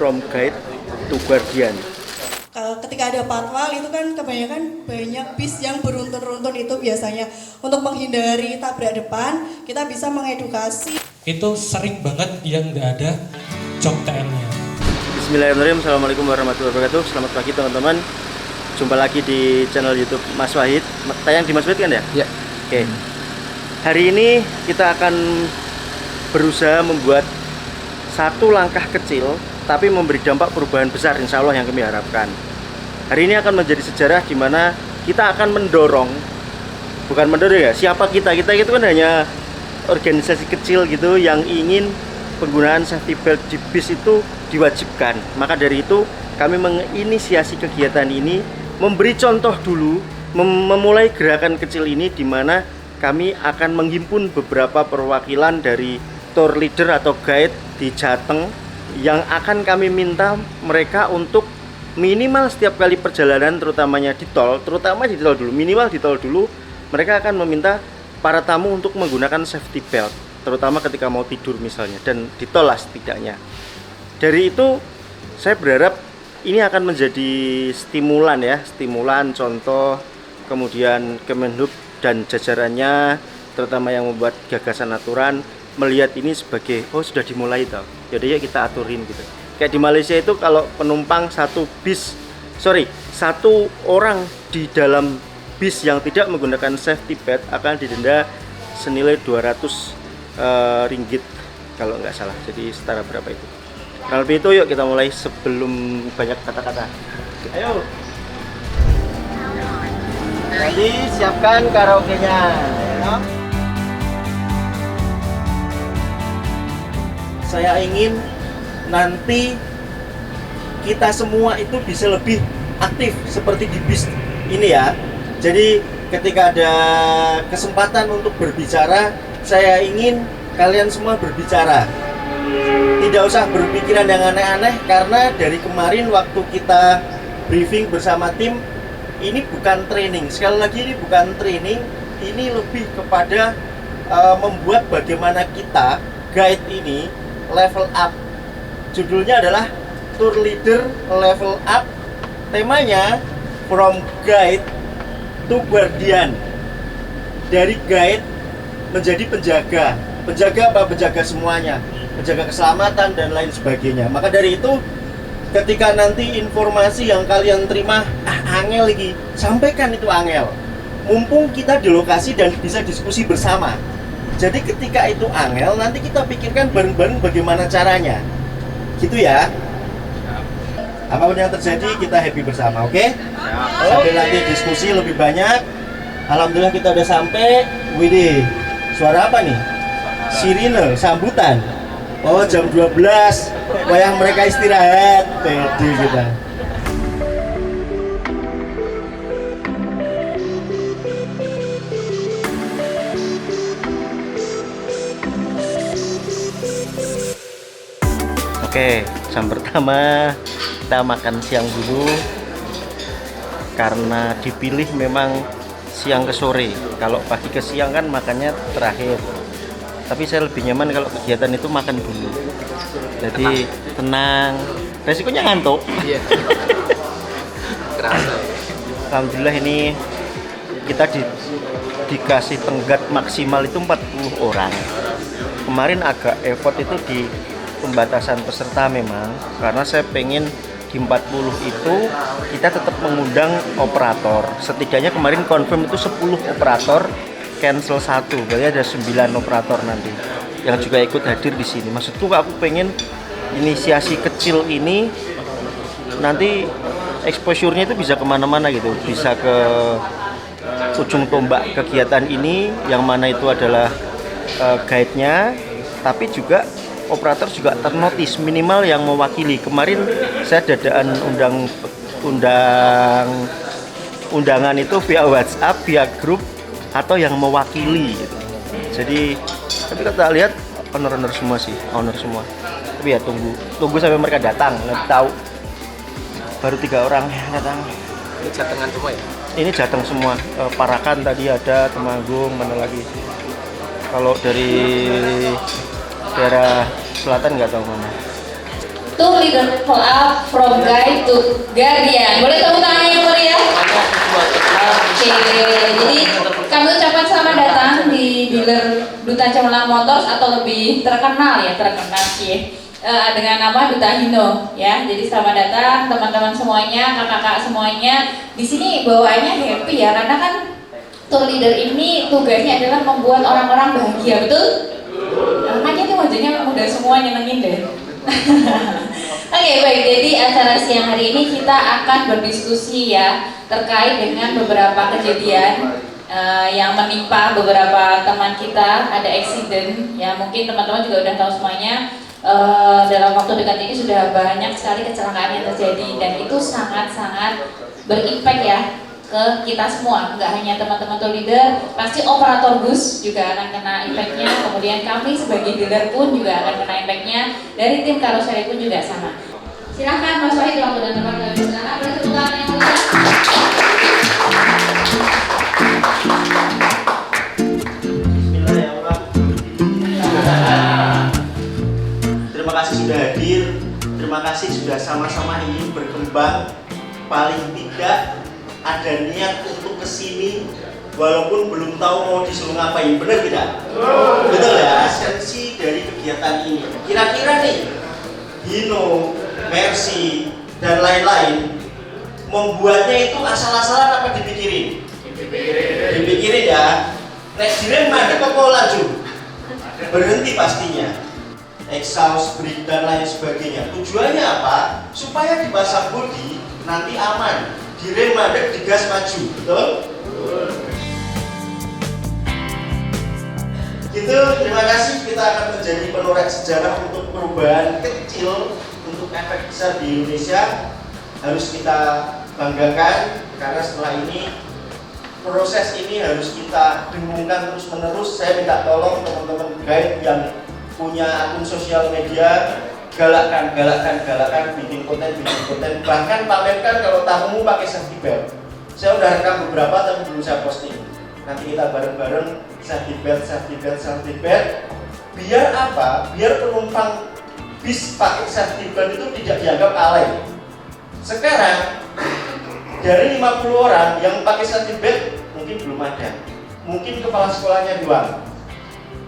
from guide to guardian. Ketika ada patwal itu kan kebanyakan banyak bis yang beruntun-runtun itu biasanya. Untuk menghindari tabrak depan, kita bisa mengedukasi. Itu sering banget yang nggak ada jok TL-nya. Bismillahirrahmanirrahim. Assalamualaikum warahmatullahi wabarakatuh. Selamat pagi teman-teman. Jumpa lagi di channel YouTube Mas Wahid. Tayang di Mas Wahid kan ya? Ya. Oke. Hari ini kita akan berusaha membuat satu langkah kecil tapi memberi dampak perubahan besar, insya Allah, yang kami harapkan. Hari ini akan menjadi sejarah di mana kita akan mendorong, bukan mendorong ya, siapa kita itu kan hanya organisasi kecil gitu yang ingin penggunaan safety belt di bis itu diwajibkan. Maka dari itu kami menginisiasi kegiatan ini, memberi contoh dulu, memulai gerakan kecil ini di mana kami akan menghimpun beberapa perwakilan dari tour leader atau guide di Jateng yang akan kami minta mereka untuk minimal setiap kali perjalanan, terutamanya di tol, minimal di tol dulu, mereka akan meminta para tamu untuk menggunakan safety belt, terutama ketika mau tidur misalnya, dan di tol lah setidaknya. Dari itu saya berharap ini akan menjadi stimulan ya, contoh, kemudian Kemenhub dan jajarannya, terutama yang membuat gagasan aturan, melihat ini sebagai, oh sudah dimulai tau, jadi ya kita aturin gitu. Kayak di Malaysia itu kalau penumpang satu orang di dalam bis yang tidak menggunakan safety belt akan didenda senilai 200 ringgit kalau nggak salah. Jadi setara berapa itu? Nah, lebih itu yuk kita mulai sebelum banyak kata-kata. Ayo. Jadi siapkan karaoke-nya ya. Saya ingin nanti kita semua itu bisa lebih aktif seperti di bis ini ya. Jadi ketika ada kesempatan untuk berbicara, saya ingin kalian semua berbicara. Tidak usah berpikiran yang aneh-aneh, karena dari kemarin waktu kita briefing bersama tim, ini bukan training. Sekali lagi, ini bukan training, ini lebih kepada membuat bagaimana kita guide ini level up. Judulnya adalah Tour Leader Level Up. Temanya From Guide to Guardian. Dari guide menjadi penjaga. Penjaga apa? Penjaga semuanya. Penjaga keselamatan dan lain sebagainya. Maka dari itu, ketika nanti informasi yang kalian terima angel lagi, sampaikan itu angel. Mumpung kita di lokasi dan bisa diskusi bersama. Jadi ketika itu angel, nanti kita pikirkan bareng-bareng bagaimana caranya. Gitu ya. Apapun yang terjadi, kita happy bersama, oke? Sampai nanti diskusi lebih banyak. Alhamdulillah kita udah sampai. Widih, suara apa nih? Sirine, sambutan. Oh, jam 12, wayang mereka istirahat. Pede kita. Oke, jam pertama kita makan siang dulu karena dipilih memang siang ke sore. Kalau pagi ke siang kan makannya terakhir. Tapi saya lebih nyaman kalau kegiatan itu makan dulu. Jadi tenang. Resikonya ngantuk. Iya. Kerasa. Alhamdulillah ini kita dikasih tenggat maksimal itu 40 orang. Kemarin agak effort itu di pembatasan peserta memang, karena saya pengen di 40 itu kita tetap mengundang operator. Setidaknya kemarin confirm itu 10 operator, cancel 1, berarti ada 9 operator nanti yang juga ikut hadir di sini. Maksudku aku pengen inisiasi kecil ini nanti exposure-nya itu bisa kemana-mana gitu, bisa ke ujung tombak kegiatan ini yang mana itu adalah guide-nya, tapi juga operator juga ternotis minimal yang mewakili. Kemarin saya dadaan undangan itu via WhatsApp, via grup, atau yang mewakili gitu. Jadi tapi kita lihat owner semua sih, owner semua. Tapi ya tunggu sampai mereka datang, nanti tahu. Baru 3 orang datang. Ini Jatengan semua ya? Ini Jateng semua. Parakan tadi ada, Temanggung, mana lagi. Kalau dari daerah selatan nggak tahu mana. Tour Leader Follow Up from Guide to Guardian. Boleh tepuk tangan yang meriah? Oke, jadi kami ucapkan selamat datang di dealer Duta Cemerlang Motors atau lebih terkenal sih dengan nama Duta Hino ya. Jadi selamat datang teman-teman semuanya, kakak-kakak semuanya. Di sini bawaannya happy ya, karena kan tour leader ini tugasnya adalah membuat orang-orang bahagia, betul? Makanya tuh wajahnya udah semua nyenengin deh. Oke, baik, jadi acara siang hari ini kita akan berdiskusi ya terkait dengan beberapa kejadian yang menimpa beberapa teman kita. Ada accident ya, mungkin teman-teman juga udah tahu semuanya. Dalam waktu dekat ini sudah banyak sekali kecelakaan yang terjadi dan itu sangat-sangat berimpact ya ke kita semua, nggak hanya teman-teman tour leader, pasti operator bus juga akan kena impactnya, kemudian kami sebagai dealer pun juga akan kena impactnya, dari tim karoseri pun juga sama. Silahkan Mas Wahid, waktu dan tempat kami silahkan, boleh tepuk tangan yang mulia. Terima kasih sudah hadir, terima kasih sudah sama-sama ingin berkembang, paling tidak ada niat untuk kesini walaupun belum tahu mau disuruh ngapain, benar tidak? Betul ya, esensi dari kegiatan ini. Kira-kira nih, Hino, Mercy, dan lain-lain membuatnya itu asal-asalan apa dipikirin? Dipikirin ya. Nek direm mandek kok laju? Berhenti pastinya. Exhaust, brake, dan lain sebagainya. Tujuannya apa? Supaya dipasang bodi nanti aman. Direm mandek, digas maju, betul? Gitu, terima kasih. Kita akan menjadi penoreh sejarah untuk perubahan kecil untuk efek besar di Indonesia. Harus kita banggakan karena setelah ini proses ini harus kita dengungkan terus menerus. Saya minta tolong teman-teman guide yang punya akun sosial media, galakkan, bikin konten, bahkan pamerkan kalau tamumu pakai safety belt. Saya udah rekam beberapa tapi belum saya posting. Nanti kita bareng-bareng safety belt. Biar apa? Biar penumpang bis pakai safety belt itu tidak dianggap alay. Sekarang dari 50 orang yang pakai safety belt mungkin belum ada. Mungkin kepala sekolahnya doang.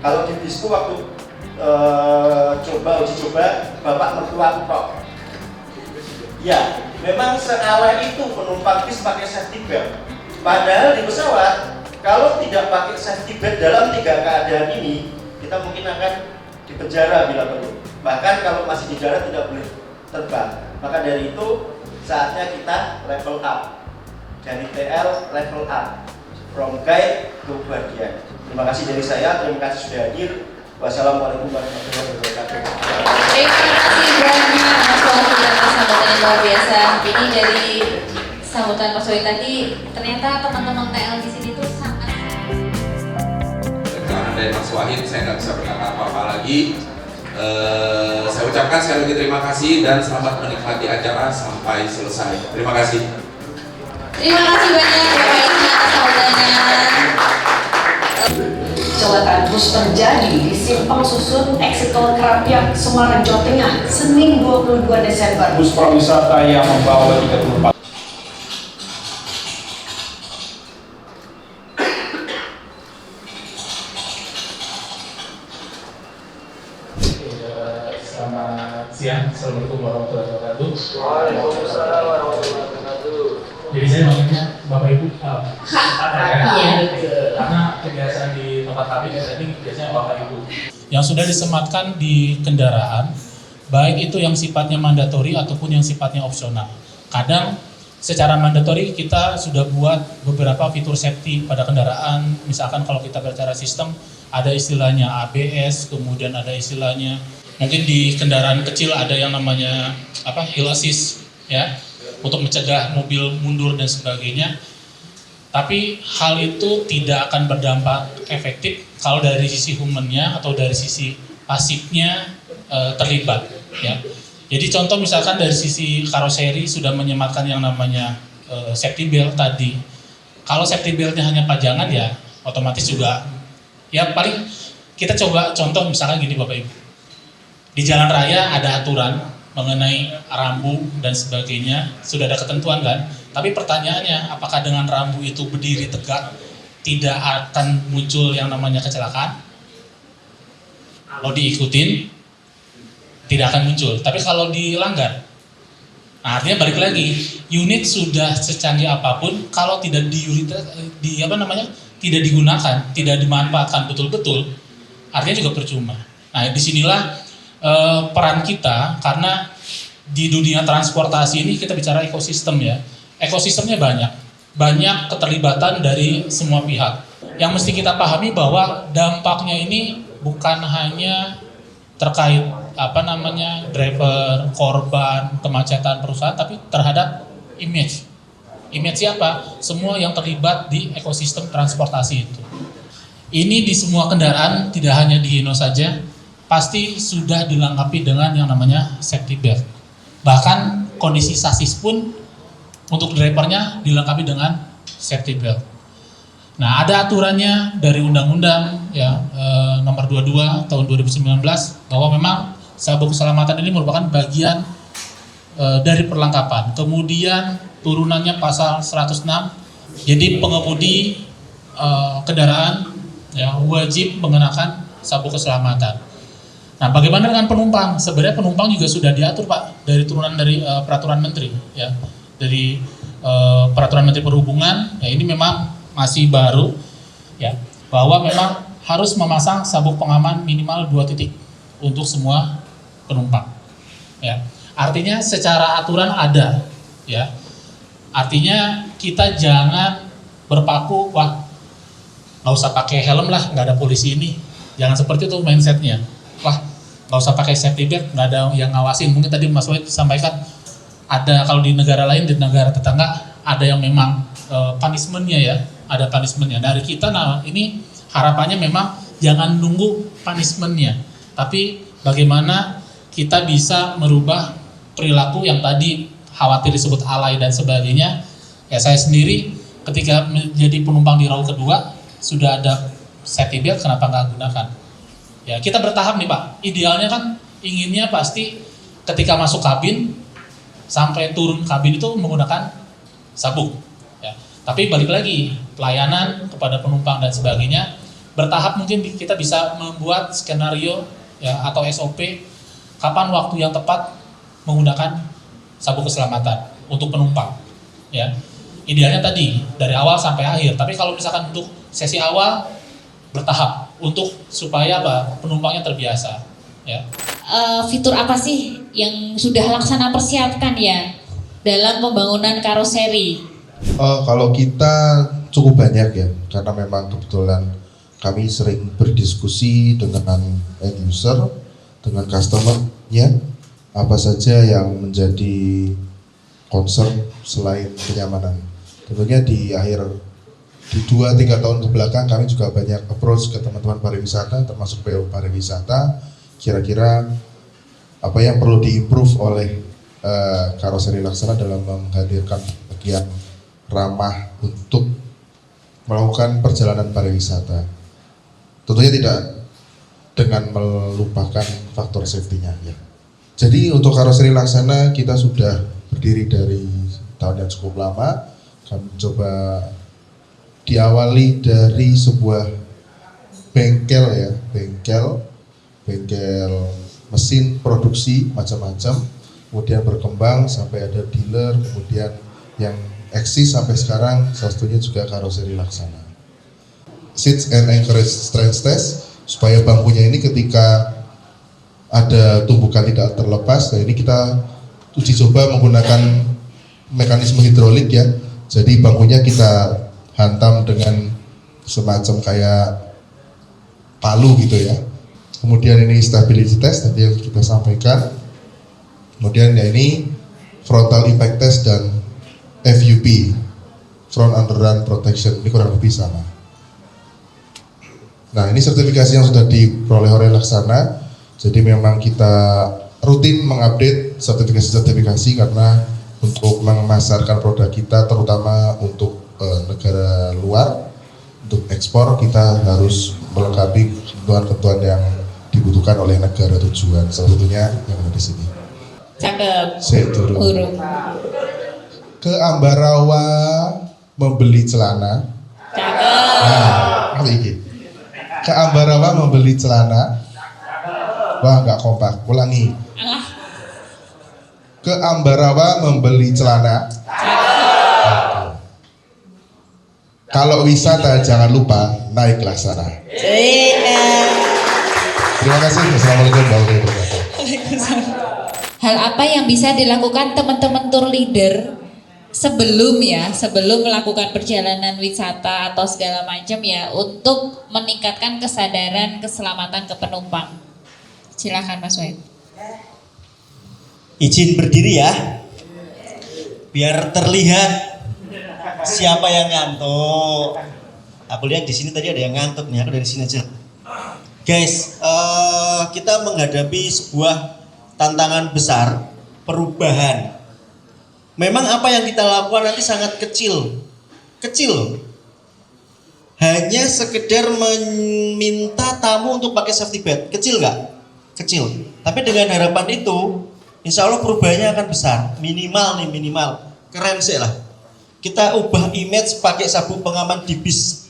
Kalau di bisku waktu uji coba bapak mertua tok. Ya, memang sealai itu penumpang bis pakai safety belt. Padahal di pesawat kalau tidak pakai safety belt dalam 3 keadaan ini, kita mungkin akan dipenjara bila perlu. Bahkan kalau masih di darat tidak boleh terbang. Maka dari itu saatnya kita level up. Dari TL level up. From guide to guardian. Terima kasih dari saya, terima kasih sudah hadir. Wassalamualaikum warahmatullahi wabarakatuh. Terima kasih banyak Mas Wahid atas sambutan yang luar biasa. Jadi dari sambutan Mas Wahid tadi ternyata teman-teman TL di sini tuh sangat. Karena dari Mas Wahid saya nggak bisa berkata apa-apa lagi. Saya ucapkan sekali lagi terima kasih dan selamat menikmati acara sampai selesai. Terima kasih. Terima kasih banyak Bapak Ibu atas sambutannya. Kecelakaan bus terjadi di Simpang Susun, Exit Tol Kerapiak, Semarang, Jawa Tengah, Senin 22 Desember. Bus prawisata yang membawa 34 Selamat siang, Assalamualaikum warahmatullahi wabarakatuh. Waalaikumsalam warahmatullahi wabarakatuh. Jadi saya manggilnya Bapak Ibu Iya. karena kebiasaan di tempat kami tadi biasanya Bapak Ibu. Yang sudah disematkan di kendaraan, baik itu yang sifatnya mandatori ataupun yang sifatnya opsional. Kadang secara mandatori kita sudah buat beberapa fitur safety pada kendaraan. Misalkan kalau kita bicara sistem, ada istilahnya ABS, kemudian ada istilahnya mungkin di kendaraan kecil ada yang namanya hill assist ya, untuk mencegah mobil mundur dan sebagainya. Tapi hal itu tidak akan berdampak efektif kalau dari sisi humannya atau dari sisi pasifnya terlibat ya. Jadi contoh misalkan dari sisi karoseri sudah menyematkan yang namanya safety belt tadi. Kalau safety beltnya hanya pajangan ya otomatis juga ya, paling kita coba contoh misalkan gini Bapak Ibu. Di jalan raya ada aturan mengenai rambu dan sebagainya, sudah ada ketentuan kan? Tapi pertanyaannya, apakah dengan rambu itu berdiri tegak tidak akan muncul yang namanya kecelakaan? Kalau diikutin, tidak akan muncul. Tapi kalau dilanggar, nah artinya balik lagi, unit sudah secanggih apapun, kalau tidak tidak digunakan, tidak dimanfaatkan betul-betul, artinya juga percuma. Nah, disinilah peran kita, karena di dunia transportasi ini kita bicara ekosistem ya. Ekosistemnya banyak keterlibatan dari semua pihak. Yang mesti kita pahami bahwa dampaknya ini bukan hanya terkait driver, korban, kemacetan perusahaan, tapi terhadap image. Image siapa? Semua yang terlibat di ekosistem transportasi itu. Ini di semua kendaraan, tidak hanya di Hino saja, pasti sudah dilengkapi dengan yang namanya safety belt. Bahkan kondisi sasis pun untuk drivernya dilengkapi dengan safety belt. Nah, ada aturannya dari Undang-Undang ya nomor 22 tahun 2019 bahwa memang sabuk keselamatan ini merupakan bagian dari perlengkapan. Kemudian turunannya pasal 106, jadi pengemudi kendaraan ya wajib mengenakan sabuk keselamatan. Nah, bagaimana dengan penumpang? Sebenarnya penumpang juga sudah diatur, Pak, dari turunan dari peraturan menteri ya. Dari peraturan Menteri Perhubungan, ya ini memang masih baru ya, bahwa memang harus memasang sabuk pengaman minimal 2 titik untuk semua penumpang. Ya. Artinya secara aturan ada ya. Artinya kita jangan berpaku, wah nggak usah pakai helm lah, nggak ada polisi ini. Jangan seperti itu mindsetnya. Wah nggak usah pakai safety belt, nggak ada yang ngawasin. Mungkin tadi Mas Wahid sampaikan, ada kalau di negara lain, di negara tetangga ada yang memang punishment-nya ya, ada punishment-nya. Dari kita, nah ini harapannya memang jangan nunggu punishment-nya, tapi bagaimana kita bisa merubah perilaku yang tadi khawatir disebut alay dan sebagainya. Ya saya sendiri ketika menjadi penumpang di row kedua sudah ada safety belt, kenapa nggak gunakan? Ya kita bertahap nih Pak. Idealnya kan inginnya pasti ketika masuk kabin sampai turun kabin itu menggunakan sabuk. Ya. Tapi balik lagi pelayanan kepada penumpang dan sebagainya bertahap, mungkin kita bisa membuat skenario ya atau SOP kapan waktu yang tepat menggunakan sabuk keselamatan untuk penumpang. Ya. Idealnya tadi dari awal sampai akhir. Tapi kalau misalkan untuk sesi awal bertahap untuk supaya penumpangnya terbiasa. Ya. Fitur apa sih yang sudah laksana persiapkan ya dalam pembangunan karoseri? Kalau kita cukup banyak ya, karena memang kebetulan kami sering berdiskusi dengan end user, dengan customer-nya, apa saja yang menjadi concern selain kenyamanan. Tentunya di 2-3 tahun ke belakang kami juga banyak approach ke teman-teman pariwisata, termasuk PO pariwisata, kira-kira apa yang perlu diimprove oleh karoseri Laksana dalam menghadirkan bagian ramah untuk melakukan perjalanan pariwisata. Tentunya tidak dengan melupakan faktor safety-nya ya. Jadi untuk karoseri Laksana kita sudah berdiri dari tahun yang cukup lama. Kami coba diawali dari sebuah bengkel ya, bengkel mesin produksi macam-macam, kemudian berkembang sampai ada dealer, kemudian yang eksis sampai sekarang salah satunya juga karoseri Laksana. Seats and anchorage strength test supaya bangkunya ini ketika ada tumbukan tidak terlepas. Nah ini kita uji coba menggunakan mekanisme hidrolik ya. Jadi bangkunya kita hantam dengan semacam kayak palu gitu ya. Kemudian ini stability test tadi yang kita sampaikan. Kemudian ya ini frontal impact test dan FUP, front underrun protection, ini kurang lebih sama. Nah ini sertifikasi yang sudah diperoleh oleh Laksana. Jadi memang kita rutin mengupdate sertifikasi karena untuk memasarkan produk kita, terutama untuk negara luar, untuk ekspor kita harus melengkapi ketentuan-ketentuan yang dibutuhkan oleh negara tujuan, salah satunya yang ada di sini. Cakep. Saya turun. Huruf. Ke Ambarawa membeli celana. Cakep. Nah, apa ini? Ke Ambarawa membeli celana. Wah, nggak kompak. Ulangi. Alah. Ke Ambarawa membeli celana. Kalau wisata jangan lupa naiklah sana. Terima kasih. Assalamualaikum warahmatullahi wabarakatuh. Hal apa yang bisa dilakukan teman-teman tour leader sebelum melakukan perjalanan wisata atau segala macam ya untuk meningkatkan kesadaran keselamatan ke penumpang? Silakan Mas Wahid. Izin berdiri ya, biar terlihat siapa yang ngantuk. Aku lihat di sini tadi ada yang ngantuk nih, aku dari sini aja. Guys, kita menghadapi sebuah tantangan besar, perubahan. Memang apa yang kita lakukan nanti sangat kecil. Hanya sekedar meminta tamu untuk pakai safety belt, kecil nggak? Kecil. Tapi dengan harapan itu, insya Allah perubahannya akan besar. Minimal. Keren sih lah. Kita ubah image pakai sabuk pengaman di bis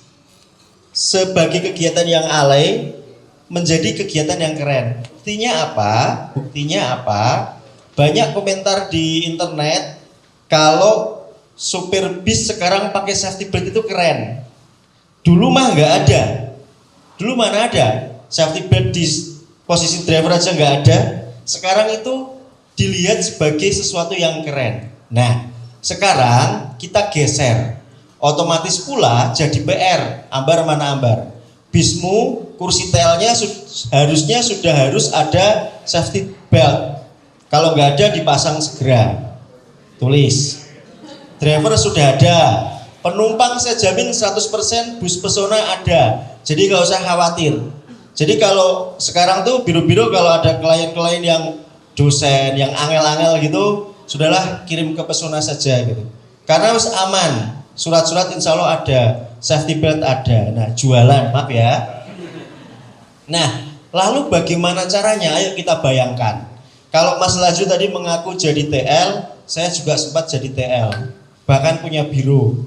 sebagai kegiatan yang alay menjadi kegiatan yang keren. Buktinya apa? Banyak komentar di internet kalau supir bis sekarang pakai safety belt itu keren. Dulu mah nggak ada. Dulu mana ada safety belt di posisi driver aja nggak ada. Sekarang itu dilihat sebagai sesuatu yang keren. Nah, sekarang kita geser, otomatis pula jadi PR, ambar mana ambar. Bismu, kursi TL-nya harus ada safety belt. Kalau nggak ada dipasang segera. Tulis. Driver sudah ada. Penumpang saya jamin 100% bus Pesona ada. Jadi nggak usah khawatir. Jadi kalau sekarang tuh biro-biro kalau ada klien-klien yang dosen, yang angel-angel gitu, sudahlah kirim ke Pesona saja gitu. Karena harus aman, surat-surat insya Allah ada, safety belt ada. Nah, jualan, maaf ya. Nah, lalu bagaimana caranya? Ayo kita bayangkan. Kalau Mas Laju tadi mengaku jadi TL, saya juga sempat jadi TL. Bahkan punya biro.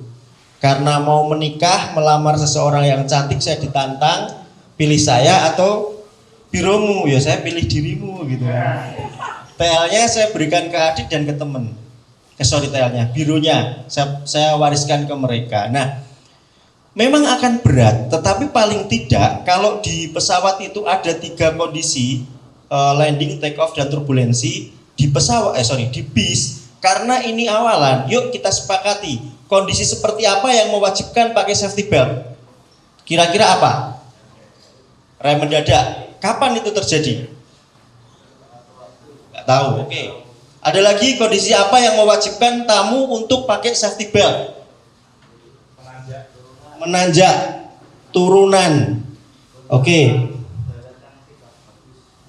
Karena mau menikah, melamar seseorang yang cantik, saya ditantang, pilih saya atau biromu, ya saya pilih dirimu gitu. TL-nya saya berikan ke adik dan ke temen. TL-nya, bironya saya wariskan ke mereka. Nah, memang akan berat, tetapi paling tidak kalau di pesawat itu ada 3 kondisi, landing, take off, dan turbulensi di di bis. Karena ini awalan, yuk kita sepakati kondisi seperti apa yang mewajibkan pakai safety belt. Kira-kira apa? Rem mendadak. Kapan itu terjadi? Nggak tahu. Oke. Ada lagi kondisi apa yang mewajibkan tamu untuk pakai safety belt? Menanjak, turunan. Oke.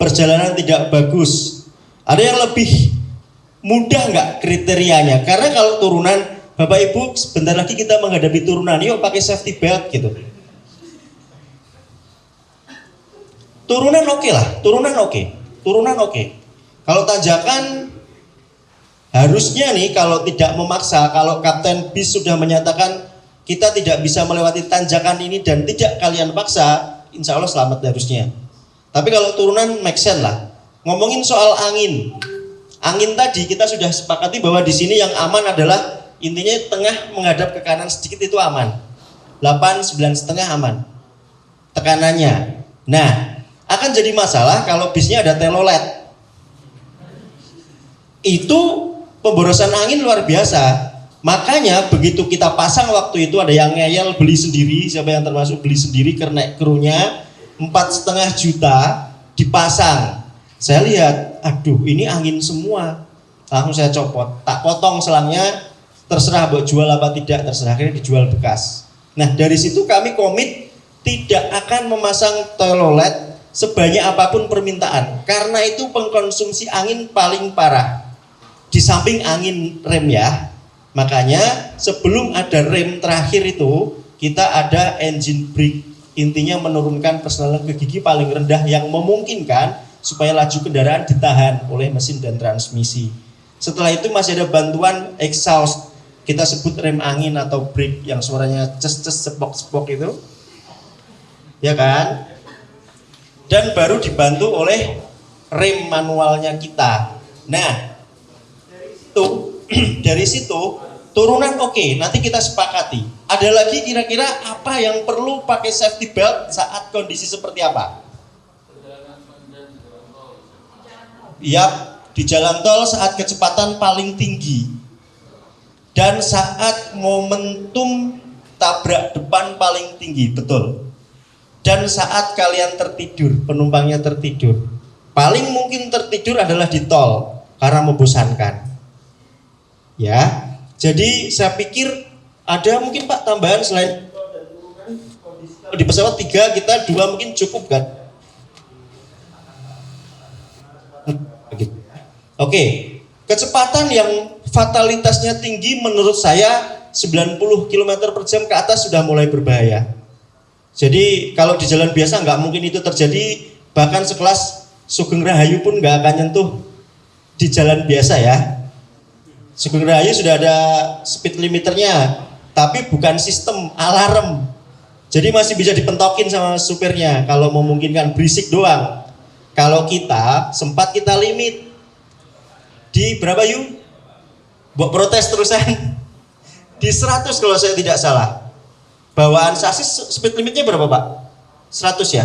Perjalanan tidak bagus. Ada yang lebih mudah nggak kriterianya? Karena kalau turunan, Bapak Ibu, sebentar lagi kita menghadapi turunan. Yuk pakai safety belt gitu. Turunan oke lah, turunan oke. Kalau tanjakan harusnya nih kalau tidak memaksa, kalau kapten bis sudah menyatakan kita tidak bisa melewati tanjakan ini dan tidak kalian paksa, insya Allah selamat harusnya. Tapi kalau turunan make sense lah. Ngomongin soal angin tadi kita sudah sepakati bahwa di sini yang aman adalah intinya tengah menghadap ke kanan sedikit itu aman. 8, 9,5 aman tekanannya. Nah, akan jadi masalah kalau bisnya ada telolet. Itu pemborosan angin luar biasa. Makanya begitu kita pasang waktu itu ada yang ngeyel beli sendiri, siapa yang termasuk beli sendiri karena krunya 4,5 juta dipasang. Saya lihat, aduh ini angin semua. Langsung saya copot, tak potong selangnya, terserah buat jual apa tidak, terserah, akhirnya dijual bekas. Nah dari situ kami komit tidak akan memasang telolet sebanyak apapun permintaan, karena itu pengkonsumsi angin paling parah. Di samping angin rem ya, makanya sebelum ada rem terakhir itu kita ada engine brake, intinya menurunkan persenalan ke gigi paling rendah yang memungkinkan supaya laju kendaraan ditahan oleh mesin dan transmisi. Setelah itu masih ada bantuan exhaust, kita sebut rem angin atau brake yang suaranya ces-ces sepok-sepok itu, ya kan? Dan baru dibantu oleh rem manualnya kita. Nah, dari situ turunan oke, nanti kita sepakati. Ada lagi kira-kira apa yang perlu pakai safety belt saat kondisi seperti apa? Yap, di jalan tol saat kecepatan paling tinggi dan saat momentum tabrak depan paling tinggi, betul. Dan saat kalian tertidur, penumpangnya tertidur. Paling mungkin tertidur adalah di tol karena membosankan. Ya, jadi saya pikir ada mungkin Pak tambahan selain di pesawat 3, kita 2 mungkin cukup kan? Oke, kecepatan yang fatalitasnya tinggi menurut saya 90 km per jam ke atas sudah mulai berbahaya. Jadi kalau di jalan biasa nggak mungkin itu terjadi, bahkan sekelas Sugeng Rahayu pun nggak akan nyentuh di jalan biasa ya. Sugeng Rahayu sudah ada speed limiternya, tapi bukan sistem alarm. Jadi masih bisa dipentokin sama supirnya kalau memungkinkan, berisik doang. Kalau kita sempat kita limit di berapa yuk? Buat protes terusan di 100 kalau saya tidak salah. Bawaan sasis speed limitnya berapa Pak? 100 ya?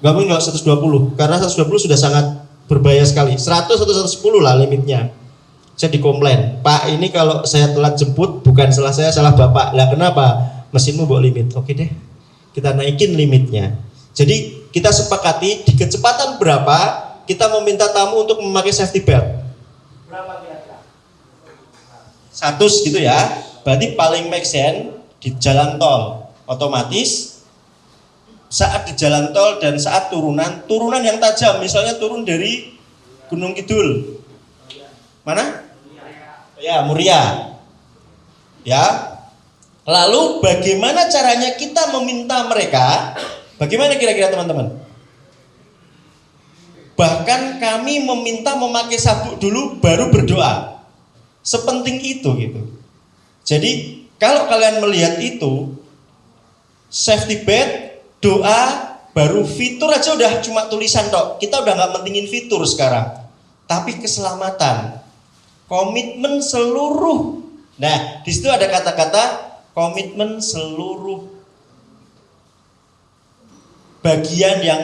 Gak mungkin 120, karena 120 sudah sangat berbahaya sekali. 100 atau 110 lah limitnya. Saya dikomplain, Pak ini kalau saya telat jemput bukan salah saya, salah Bapak. Lah kenapa? Mesinmu bawa limit. Oke deh, kita naikin limitnya. Jadi kita sepakati di kecepatan berapa kita meminta tamu untuk memakai safety belt. Berapa kira-kira? 100 gitu ya. Berarti paling make sense di jalan tol. Otomatis saat di jalan tol dan saat turunan yang tajam, misalnya turun dari Gunung Kidul. Mana? Ya, Muria. Ya. Lalu bagaimana caranya kita meminta mereka? Bagaimana kira-kira teman-teman? Bahkan kami meminta memakai sabuk dulu baru berdoa. Sepenting itu gitu. Jadi kalau kalian melihat itu, safety belt, doa, baru fitur aja udah cuma tulisan tok. Kita udah nggak mentingin fitur sekarang, tapi keselamatan, komitmen seluruh. Nah, di situ ada kata-kata komitmen seluruh bagian yang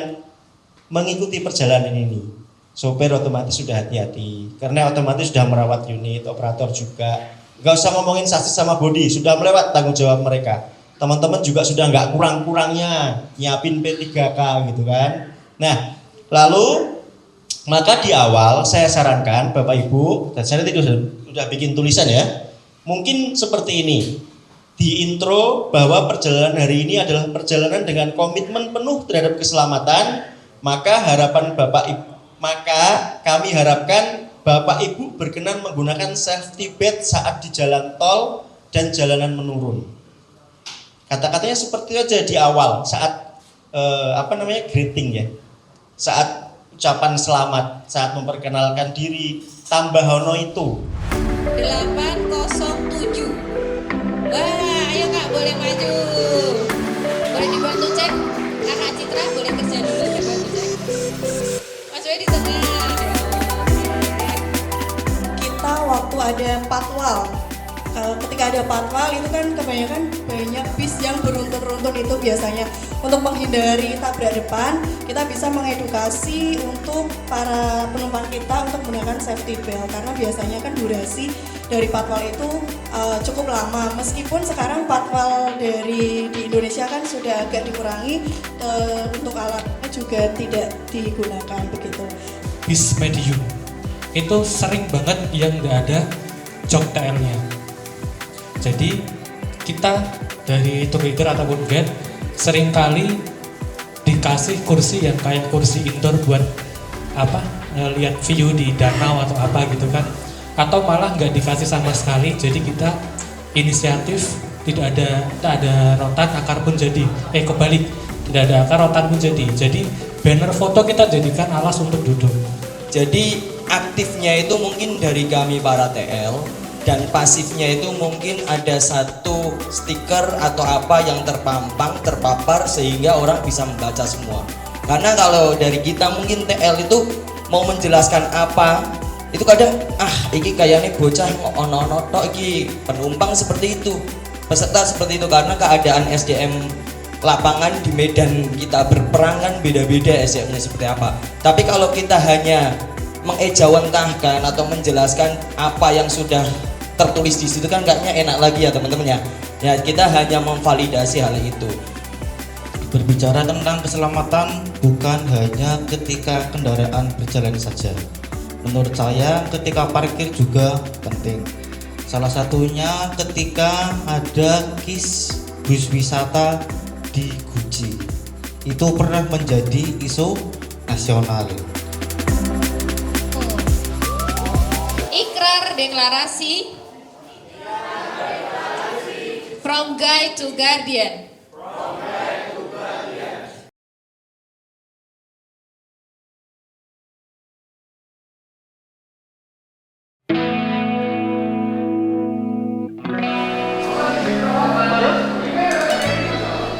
mengikuti perjalanan ini. Sopir otomatis sudah hati-hati, karena otomatis sudah merawat unit, operator juga. Gak usah ngomongin sasis sama bodi, sudah melewat tanggung jawab mereka. Teman-teman juga sudah nggak kurang-kurangnya nyiapin P3K gitu kan. Nah, lalu maka di awal saya sarankan Bapak Ibu, dan saya nanti sudah bikin tulisan ya. Mungkin seperti ini. Di intro bahwa perjalanan hari ini adalah perjalanan dengan komitmen penuh terhadap keselamatan, maka kami harapkan Bapak Ibu berkenan menggunakan safety belt saat di jalan tol dan jalanan menurun. Kata-katanya seperti aja di awal saat greeting ya. Saat ucapan selamat, saat memperkenalkan diri, tambah hono itu. 807. Wah, ayo Kak, boleh maju. Boleh dibantu cek. Kakak Citra boleh kerja dulu, dibantu cek. Mas Wei di tengah. Waktu ada patwal, ketika ada patwal itu kan kebanyakan banyak bis yang beruntun-runtun itu biasanya. Untuk menghindari tabrak depan, kita bisa mengedukasi untuk para penumpang kita untuk menggunakan safety belt, karena biasanya kan durasi dari patwal itu cukup lama. Meskipun sekarang patwal di Indonesia kan sudah agak dikurangi, untuk alatnya juga tidak digunakan begitu. Bis medium itu sering banget yang nggak ada jok TL-nya. Jadi kita dari tour leader ataupun guide seringkali dikasih kursi yang kayak kursi indoor buat lihat view di danau atau apa gitu kan, atau malah nggak dikasih sama sekali. Jadi kita inisiatif, tidak ada rotan, akar pun jadi kebalik, tidak ada akar, rotan pun jadi banner foto kita jadikan alas untuk duduk. Jadi aktifnya itu mungkin dari kami para TL, dan pasifnya itu mungkin ada satu stiker atau apa yang terpapar sehingga orang bisa membaca semua. Karena kalau dari kita mungkin TL itu mau menjelaskan apa, itu kadang iki kayaknya bocah ono tok iki penumpang seperti itu, peserta seperti itu, karena keadaan SDM lapangan di medan kita berperang kan beda-beda SDM-nya seperti apa. Tapi kalau kita hanya mengejawantahkan atau menjelaskan apa yang sudah tertulis di situ kan kayaknya enak lagi ya teman-teman ya. Ya kita hanya memvalidasi hal itu. Berbicara tentang keselamatan bukan hanya ketika kendaraan berjalan saja. Menurut saya ketika parkir juga penting. Salah satunya ketika ada KIS bus wisata di Guci. Itu pernah menjadi isu nasional. Ikrar deklarasi From Guide to Guardian.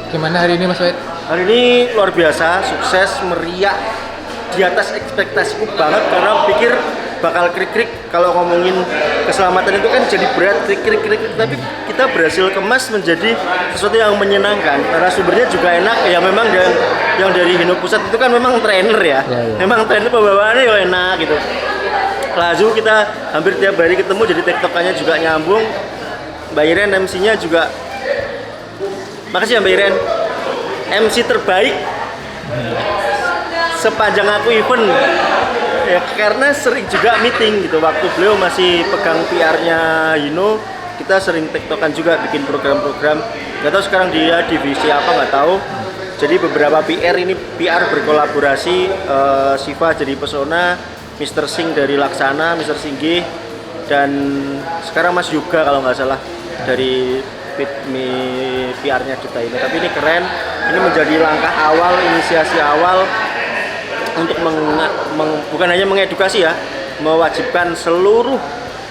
Gimana hari ini Mas Wait? Hari ini luar biasa, sukses, meriah, di atas ekspektasiku banget karena pikir bakal krik-krik. Kalau ngomongin keselamatan itu kan jadi berat, krik-krik, tapi kita berhasil kemas menjadi sesuatu yang menyenangkan. Karena sumbernya juga enak, ya memang yang dari Hino Pusat itu kan memang trainer ya. Memang trainer pembawaannya ya enak gitu. Lalu kita hampir tiap hari ketemu, jadi tektokannya juga nyambung. Mbak Iren MC-nya juga, makasih ya Mbak Iren, MC terbaik sepanjang aku event ya, karena sering juga meeting gitu. Waktu beliau masih pegang PR-nya Hino, kita sering tektokan juga, bikin program-program. Nggak tahu sekarang dia divisi apa, nggak tahu. Jadi beberapa PR berkolaborasi, Siva jadi Pesona, Mr. Singh dari Laksana, Mr. Singgih, dan sekarang Mas Yuga kalau nggak salah dari PR-nya kita ini. Tapi ini keren, ini menjadi langkah awal, inisiasi awal untuk bukan hanya mengedukasi ya, mewajibkan seluruh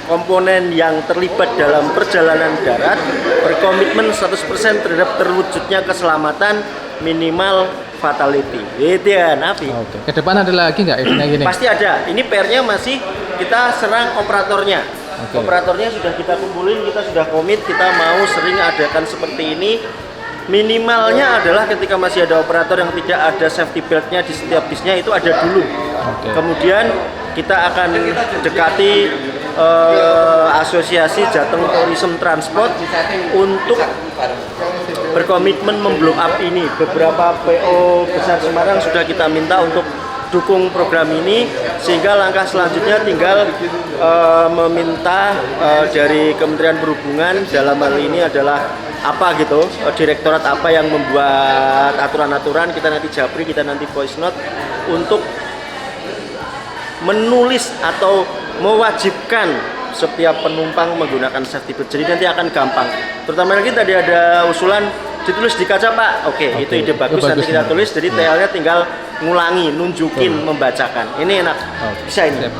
komponen yang terlibat dalam perjalanan darat berkomitmen 100% terhadap terwujudnya keselamatan minimal fatality. Itu ya, Nafi. Ke depan ada lagi nggak eventnya gini? Pasti ada. Ini PR-nya masih kita serang operatornya. Operatornya sudah kita kumpulin, kita sudah komit, kita mau sering adakan seperti ini. Minimalnya adalah ketika masih ada operator yang tidak ada safety belt-nya di setiap bisnya, itu ada dulu. Kemudian kita akan dekati asosiasi Jateng Tourism Transport untuk berkomitmen memblow up ini. Beberapa PO besar Semarang sudah kita minta untuk dukung program ini, sehingga langkah selanjutnya tinggal meminta dari Kementerian Perhubungan, dalam hal ini adalah apa gitu, direktorat apa yang membuat aturan-aturan, kita nanti japri, kita nanti voice note untuk menulis atau mewajibkan setiap penumpang menggunakan safety belt. Jadi nanti akan gampang. Terutama lagi tadi ada usulan ditulis di kaca Pak. Oke, itu ide bagus, nanti kita tulis. Jadi TL-nya tinggal ngulangi, nunjukin, membacakan. Ini enak. Bisa ini.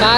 1,